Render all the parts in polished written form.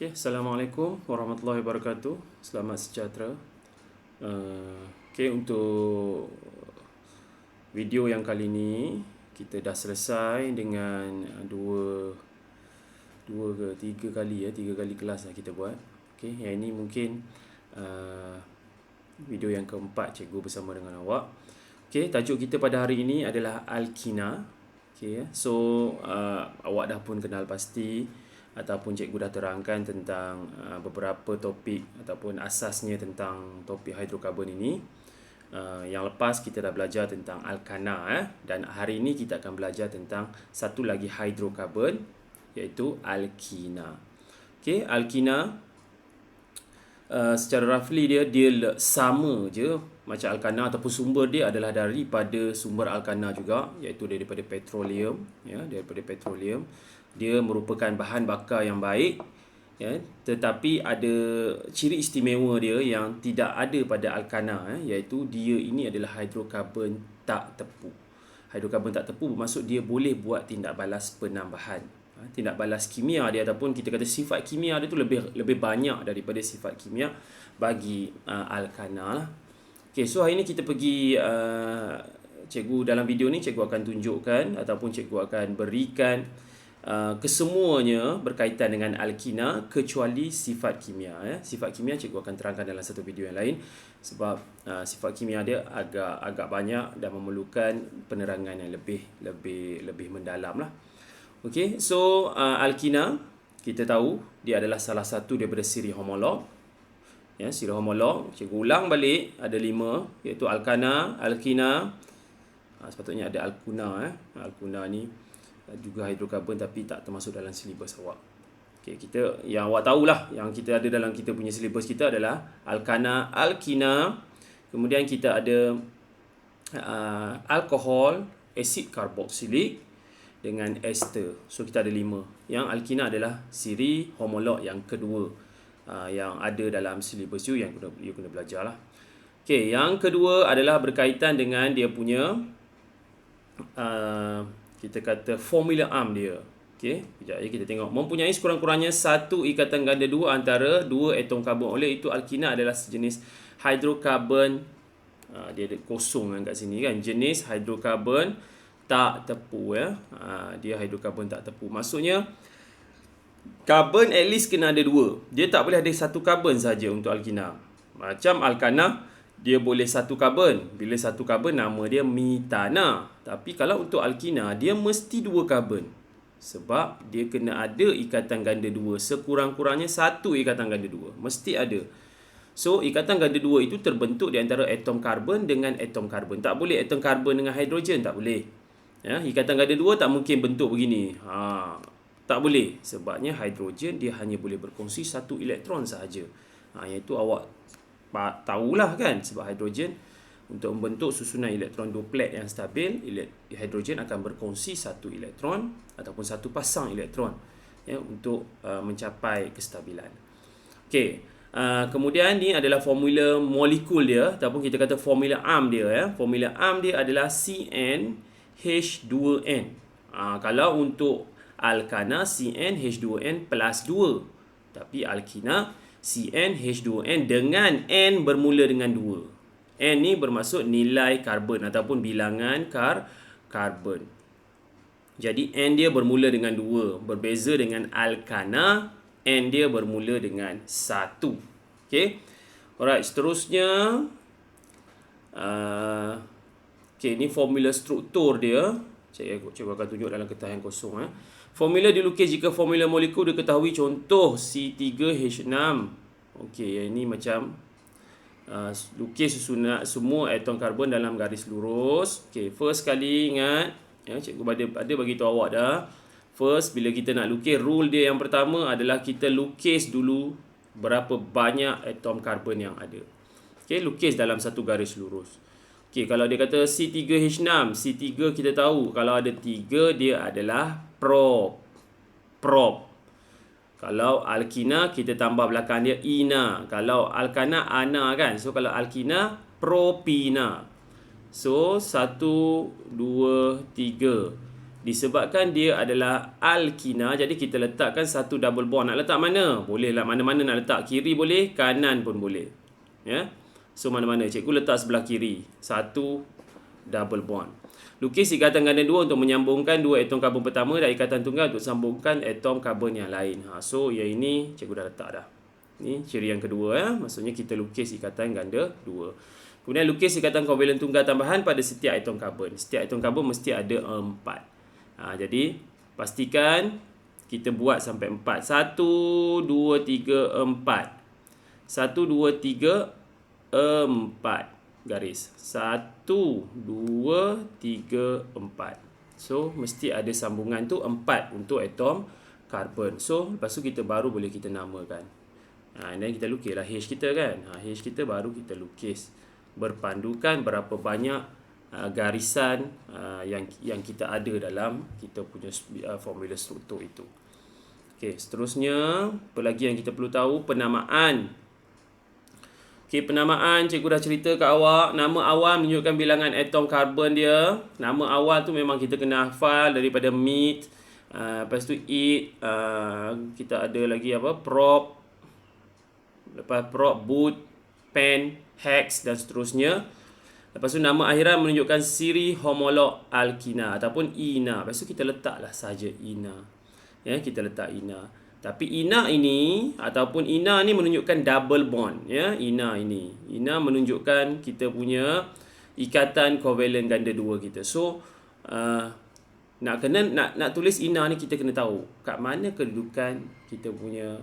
Okay, Assalamualaikum warahmatullahi wabarakatuh. Selamat sejahtera. Untuk video yang kali ni kita dah selesai dengan tiga kali kelas dah kita buat. Okay, yang ini mungkin video yang keempat cikgu bersama dengan awak. Okay, tajuk kita pada hari ini adalah Alkina. Okay, so awak dah pun kenal pasti ataupun cikgu dah terangkan tentang beberapa topik ataupun asasnya tentang topik hidrokarbon ini. Yang lepas kita dah belajar tentang alkana dan hari ini kita akan belajar tentang satu lagi hidrokarbon iaitu alkina. Okey, alkina secara roughly dia sama je macam alkana ataupun sumber dia adalah daripada sumber alkana juga iaitu daripada petroleum daripada petroleum. Dia merupakan bahan bakar yang baik tetapi ada ciri istimewa dia yang tidak ada pada alkana iaitu dia ini adalah hidrokarbon tak tepu. Hidrokarbon tak tepu bermaksud dia boleh buat tindak balas penambahan. Tindak balas kimia dia ataupun kita kata sifat kimia dia tu lebih banyak daripada sifat kimia bagi alkana lah. Okay, so hari ni kita pergi cikgu dalam video ni cikgu akan tunjukkan ataupun cikgu akan berikan kesemuanya berkaitan dengan alkina kecuali sifat kimia. Sifat kimia cikgu akan terangkan dalam satu video yang lain sebab sifat kimia dia agak banyak dan memerlukan penerangan yang lebih mendalam lah. Okey, so alkina kita tahu dia adalah salah satu daripada siri homolog. Siri homolog cikgu ulang balik ada 5 iaitu alkana, alkina, sepatutnya ada alkuna. Alkuna ni juga hidrokarbon tapi tak termasuk dalam silibus awak. Okey, kita yang awak tahulah yang kita ada dalam kita punya silibus kita adalah alkana, alkina, kemudian kita ada alkohol, asid karboksilik dengan ester. So kita ada 5. Yang alkina adalah siri homolog yang kedua yang ada dalam silibus you yang you kena belajar lah. Okey, yang kedua adalah berkaitan dengan dia punya kita kata formula arm dia. Okey, kejap ya kita tengok. Mempunyai sekurang-kurangnya satu ikatan ganda 2 antara 2 atom karbon. Oleh itu alkina adalah sejenis hidrokarbon dia ada kosong kat sini kan. Jenis hidrokarbon tak tepu dia hidrokarbon tak tepu. Maksudnya karbon at least kena ada 2. Dia tak boleh ada satu karbon saja untuk alkina. Macam alkana dia boleh satu karbon. Bila satu karbon nama dia metana. Tapi kalau untuk alkina dia mesti 2 karbon. Sebab dia kena ada ikatan ganda 2. Sekurang-kurangnya satu ikatan ganda 2. Mesti ada. So ikatan ganda 2 itu terbentuk di antara atom karbon dengan atom karbon. Tak boleh atom karbon dengan hidrogen. Tak boleh. Ikatan ganda 2 tak mungkin bentuk begini. Tak boleh. Sebabnya hidrogen dia hanya boleh berkongsi satu elektron sahaja. Iaitu awak tahulah kan, sebab hidrogen untuk membentuk susunan elektron duplet yang stabil, hidrogen akan berkongsi satu elektron ataupun satu pasang elektron untuk mencapai kestabilan. Okey, kemudian ni adalah formula molekul dia ataupun kita kata formula arm dia. Formula arm dia adalah CnH2n. Kalau untuk alkana CnH2n plus 2, tapi alkina CnH2n dengan N bermula dengan 2. N ni bermaksud nilai karbon ataupun bilangan karbon. Jadi N dia bermula dengan 2. Berbeza dengan alkana, N dia bermula dengan 1. Okay. Alright, seterusnya ni formula struktur dia. Cikgu akan tunjuk dalam kertas yang kosong. Formula dilukis jika formula molekul diketahui, contoh C3H6. Okey, ini macam lukis susunan semua atom karbon dalam garis lurus. Okey, first kali ingat cikgu ada bagi tahu awak dah. First bila kita nak lukis, rule dia yang pertama adalah kita lukis dulu berapa banyak atom karbon yang ada. Okey, lukis dalam satu garis lurus. Okey, kalau dia kata C3H6, C3 kita tahu kalau ada 3 dia adalah prop. Kalau alkina kita tambah belakang dia ina. Kalau alkana ana kan. So kalau alkina propina. So 1 2 3. Disebabkan dia adalah alkina, jadi kita letakkan satu double bond. Nak letak mana? Boleh lah, mana-mana nak letak. Kiri boleh, kanan pun boleh. Ya. So mana-mana cikgu letak sebelah kiri. Satu double bond. Lukis ikatan ganda dua untuk menyambungkan dua atom karbon pertama dan ikatan tunggal untuk sambungkan atom karbon yang lain. So yang ini cikgu dah letak dah. Ni ciri yang kedua ya. Maksudnya kita lukis ikatan ganda dua. Kemudian lukis ikatan kovalen tunggal tambahan pada setiap atom karbon. Setiap atom karbon mesti ada 4. Jadi pastikan kita buat sampai 4. 1 2 3 4. 1 2 3 4 garis. 1 2 3 4. So mesti ada sambungan tu 4 untuk atom karbon. So lepas tu kita baru boleh kita namakan. Dan kita lukislah H kita kan. H kita baru kita lukis berpandukan berapa banyak garisan yang kita ada dalam kita punya formula struktur itu. Okey, seterusnya apa lagi yang kita perlu tahu? Penamaan. Okey, penamaan cikgu dah cerita kat awak. Nama awal menunjukkan bilangan atom karbon dia. Nama awal tu memang kita kena hafal daripada meet. Lepas tu it. Kita ada lagi apa? Prop. Lepas prop, boot, pen, hex dan seterusnya. Lepas tu nama akhiran menunjukkan siri homolog alkina ataupun ina. Lepas tu kita letaklah saja ina. Ya, kita letak ina. Tapi ina ini ataupun ina ni menunjukkan double bond ya. Ina ini. Ina menunjukkan kita punya ikatan kovalen ganda dua kita. So nak tulis ina ni kita kena tahu kat mana kedudukan kita punya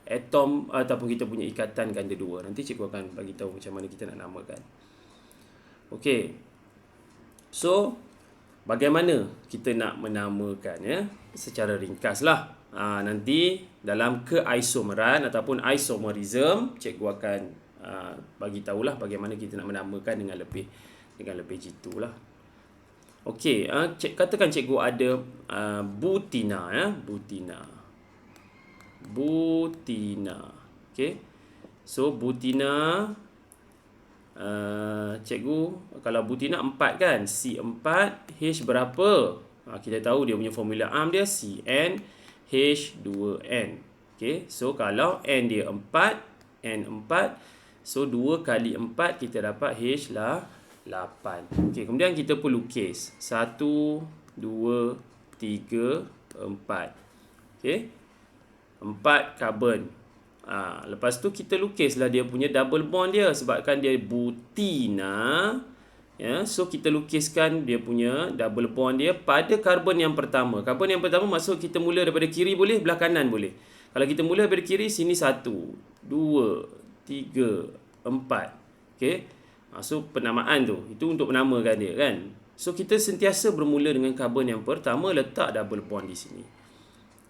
atom ataupun kita punya ikatan ganda dua. Nanti cikgu akan bagi tahu macam mana kita nak namakan. Okey. So bagaimana kita nak menamakan ya? Secara ringkaslah. Nanti dalam keisomeran ataupun isomerism cikgu akan bagi tahulah bagaimana kita nak menamakan dengan lebih jitu lah. Okey, katakan cikgu ada butina ya, butina. Okey. So butina cikgu kalau butina 4 kan, C4 H berapa? Kita tahu dia punya formula ARM dia CN H2N. Okey, so kalau N dia 4, N 4, so 2 kali 4 kita dapat H lah 8. Okey, kemudian kita pun lukis 1 2 3 4. Okey. 4 karbon. Lepas tu kita lukislah dia punya double bond dia sebabkan dia butina. Ya, so kita lukiskan dia punya double bond dia pada karbon yang pertama. Karbon yang pertama maksud kita mula daripada kiri boleh, belah kanan boleh. Kalau kita mula daripada kiri, sini 1 2 3 4. Okey. So penamaan tu, itu untuk menamakan dia kan. So kita sentiasa bermula dengan karbon yang pertama, letak double bond di sini.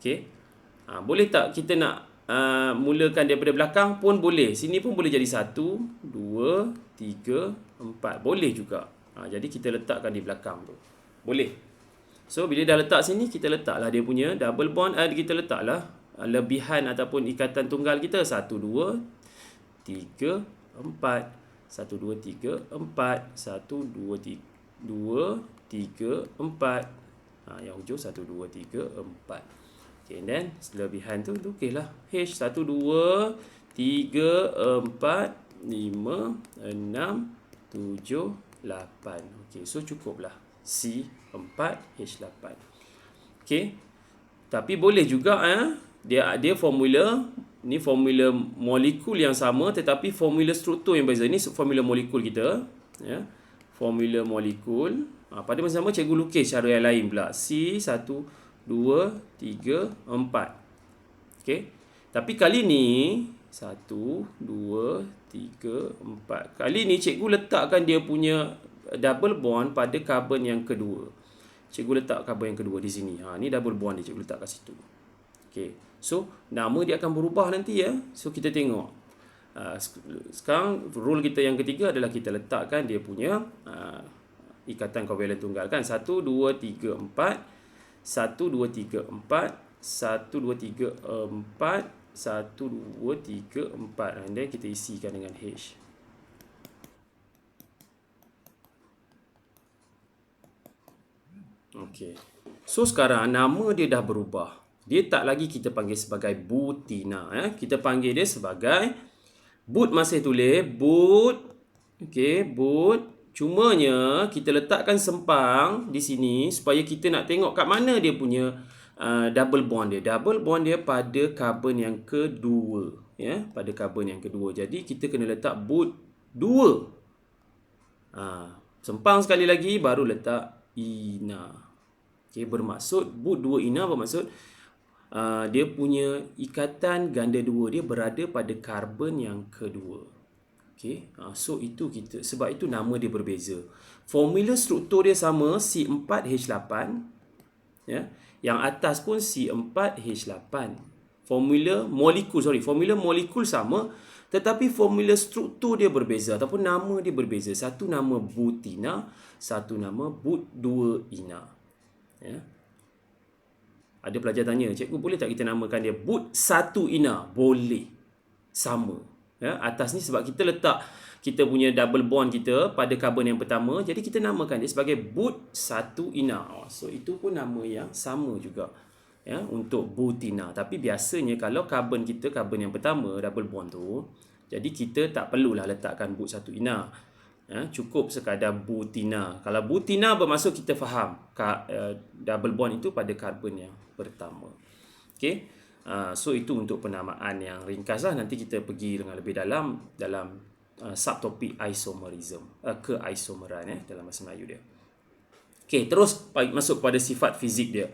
Okey. Boleh tak kita nak mulakan daripada belakang pun boleh. Sini pun boleh jadi 1 2 3 4. Boleh juga. Jadi kita letakkan di belakang tu. Boleh. So bila dah letak sini, kita letaklah dia punya double bond. Kita letaklah lebihan ataupun ikatan tunggal kita 1 2 3 4. 1 2 3 4. 1 2 3 4. Yang hujung 1 2 3 4. Okay, and then lebihan tu lukislah H 1 2 3 4 5 6 7 8. Okey, so cukuplah C 4 H 8. Okey. Tapi boleh juga dia formula ni, formula molekul yang sama tetapi formula struktur yang berbeza. Ni formula molekul kita ya. Formula molekul. Pada masa sama cikgu lukis cara yang lain pula. C 1 2 3 4. Okey. Tapi kali ni 1 2 3 4. Kali ni cikgu letakkan dia punya double bond pada karbon yang kedua. Cikgu letak karbon yang kedua di sini. Ni double bond dia cikgu letak kat situ. Okey. So nama dia akan berubah nanti ya. So kita tengok. Sekarang rule kita yang ketiga adalah kita letakkan dia punya ikatan kovalen tunggal kan. 1 2 3 4. 1 2 3 4. 1 2 3 4. 1 2 3 4. And then kita isikan dengan H. Okey. So sekarang nama dia dah berubah. Dia tak lagi kita panggil sebagai butina, Kita panggil dia sebagai but, masih tulis but. Okey, but. Cumanya kita letakkan sempang di sini supaya kita nak tengok kat mana dia punya double bond dia. Double bond dia pada karbon yang kedua, pada karbon yang kedua. Jadi kita kena letak but 2. Sempang sekali lagi baru letak ina. Okey, bermaksud but 2 ina bermaksud dia punya ikatan ganda 2 dia berada pada karbon yang kedua. Okey, so itu kita, sebab itu nama dia berbeza. Formula struktur dia sama, C4H8, Yang atas pun C4H8. Formula molekul sama, tetapi formula struktur dia berbeza ataupun nama dia berbeza. Satu nama butina, satu nama but 2 ina. Ada pelajar tanya, cikgu boleh tak kita namakan dia but 1 ina? Boleh. Sama. Atas ni sebab kita punya double bond kita pada karbon yang pertama, jadi kita namakan dia sebagai but 1 ina. So itu pun nama yang sama juga. Untuk butina. Tapi biasanya kalau karbon yang pertama double bond tu, jadi kita tak perlulah letakkan but 1 ina. Cukup sekadar butina. Kalau butina bermaksud kita faham double bond itu pada karbon yang pertama. Okey. So itu untuk penamaan yang ringkas lah. Nanti kita pergi dengan lebih dalam subtopik isomerism, keisomeran dalam bahasa Melayu dia. Okey, terus masuk pada sifat fizik dia.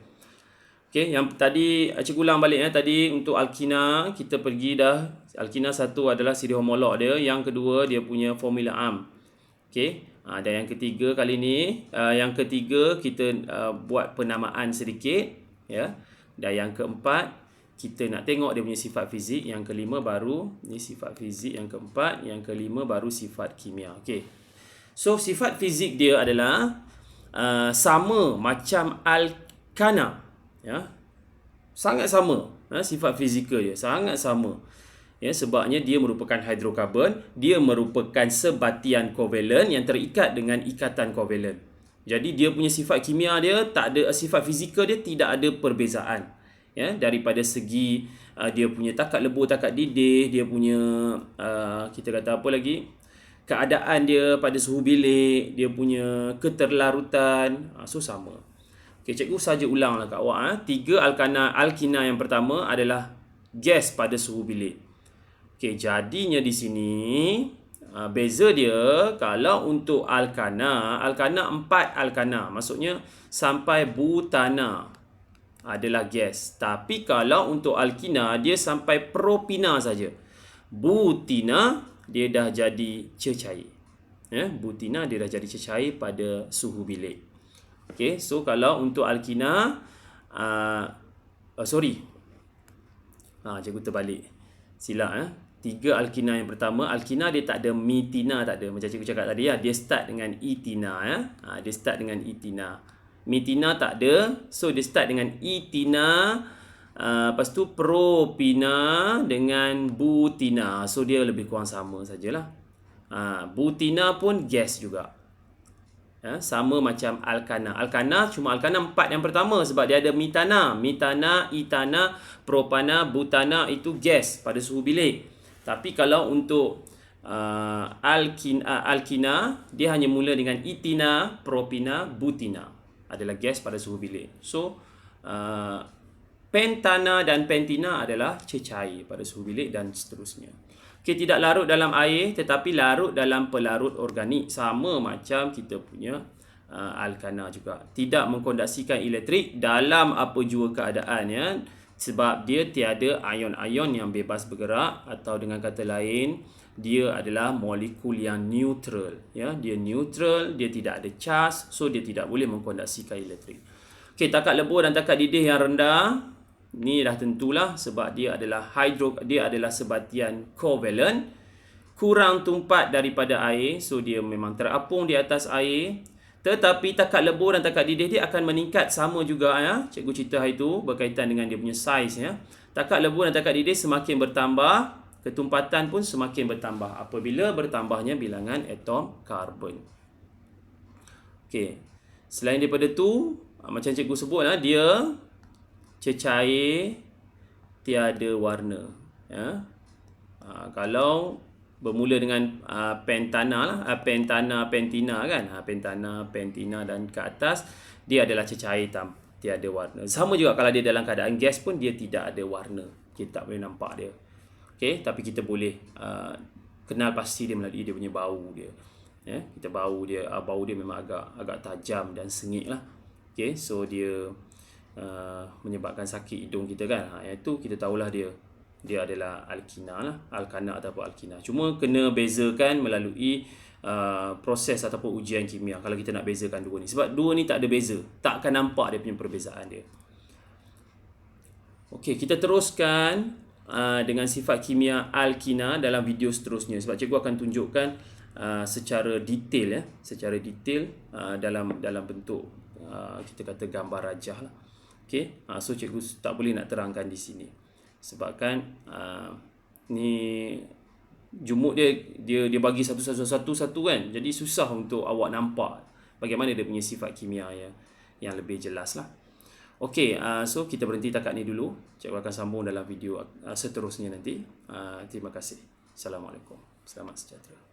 Okey, yang tadi cikgu ulang balik tadi untuk alkina kita pergi dah. Alkina satu adalah siri homolog dia, yang kedua dia punya formula am. Okey, dan yang ketiga kali ni, yang ketiga kita buat penamaan sedikit, Dan yang keempat kita nak tengok dia punya sifat fizik. Yang kelima baru ni sifat fizik yang keempat, yang kelima baru sifat kimia. Okey. So sifat fizik dia adalah sama macam alkana, sangat sama. Sifat fizikal dia sangat sama. Sebabnya dia merupakan hidrokarbon, dia merupakan sebatian kovalen yang terikat dengan ikatan kovalen. Jadi dia punya sifat kimia dia tak ada, sifat fizikal dia tidak ada perbezaan. Daripada segi dia punya takat lebur, takat didih, dia punya kita kata apa lagi? Keadaan dia pada suhu bilik, dia punya keterlarutan, so sama. Okey, cikgu saja ulanglah kat awak. 3 alkina yang pertama adalah gas pada suhu bilik. Okey, jadinya di sini beza dia kalau untuk alkana 4 alkana, maksudnya sampai butana adalah gas. Tapi kalau untuk alkina dia sampai propina saja. Butina dia dah jadi cecair. Butina dia dah jadi cecair pada suhu bilik. Okey, so kalau untuk alkina cikgu terbalik. Silap 3 alkina yang pertama, alkina dia tak ada mitina, tak ada. Macam cikgu cakap tadi dia start dengan etina dia start dengan etina. Mitina tak ada, so dia start dengan etina, lepas tu propina dengan butina. So dia lebih kurang sama sajalah. Butina pun gas juga. Sama macam alkana. Alkana cuma alkana 4 yang pertama sebab dia ada mitana, etana, propana, butana, itu gas pada suhu bilik. Tapi kalau untuk alkina dia hanya mula dengan etina, propina, butina, adalah gas pada suhu bilik. So pentana dan pentina adalah cecair pada suhu bilik dan seterusnya. Okey, tidak larut dalam air tetapi larut dalam pelarut organik, sama macam kita punya alkana juga. Tidak mengkondisikan elektrik dalam apa jua keadaan, sebab dia tiada ion-ion yang bebas bergerak, atau dengan kata lain dia adalah molekul yang neutral. Dia neutral, dia tidak ada charge, so dia tidak boleh mengkondisikan elektrik. Okey, takat lebur dan takat didih yang rendah ni dah tentulah sebab dia adalah sebatian kovalen, kurang tumpat daripada air, so dia memang terapung di atas air. Tetapi takat lebur dan takat didih dia akan meningkat sama juga. Cikgu cerita hari itu berkaitan dengan dia punya saiz. Takat lebur dan takat didih semakin bertambah, ketumpatan pun semakin bertambah apabila bertambahnya bilangan atom karbon. Okey. Selain daripada tu, Macam cikgu sebut lah, dia cecair tiada warna. Ya. Kalau bermula dengan pentana lah, pentina kan, pentana, pentina dan ke atas, dia adalah cecair hitam, tiada warna. Sama juga kalau dia dalam keadaan gas pun dia tidak ada warna, kita tak boleh nampak dia. Okey, tapi kita boleh kenal pasti dia melalui dia punya bau dia. Ya, kita bau dia memang agak tajam dan sengit lah. Okey, so dia menyebabkan sakit hidung kita kan. Iaitu kita tahulah dia adalah alkina lah, alkana ataupun alkina. Cuma kena bezakan melalui proses ataupun ujian kimia kalau kita nak bezakan dua ni. Sebab dua ni tak ada beza, tak akan nampak dia punya perbezaan dia. Okey, kita teruskan dengan sifat kimia alkina dalam video seterusnya. Sebab cikgu akan tunjukkan secara detail dalam bentuk kita kata gambar rajah lah. Okey, so cikgu tak boleh nak terangkan di sini. Sebabkan ni jumuk dia bagi satu kan. Jadi susah untuk awak nampak bagaimana dia punya sifat kimia yang lebih jelas lah. Okey, so kita berhenti takat ni dulu. Cikgu akan sambung dalam video seterusnya nanti. Terima kasih. Assalamualaikum. Selamat sejahtera.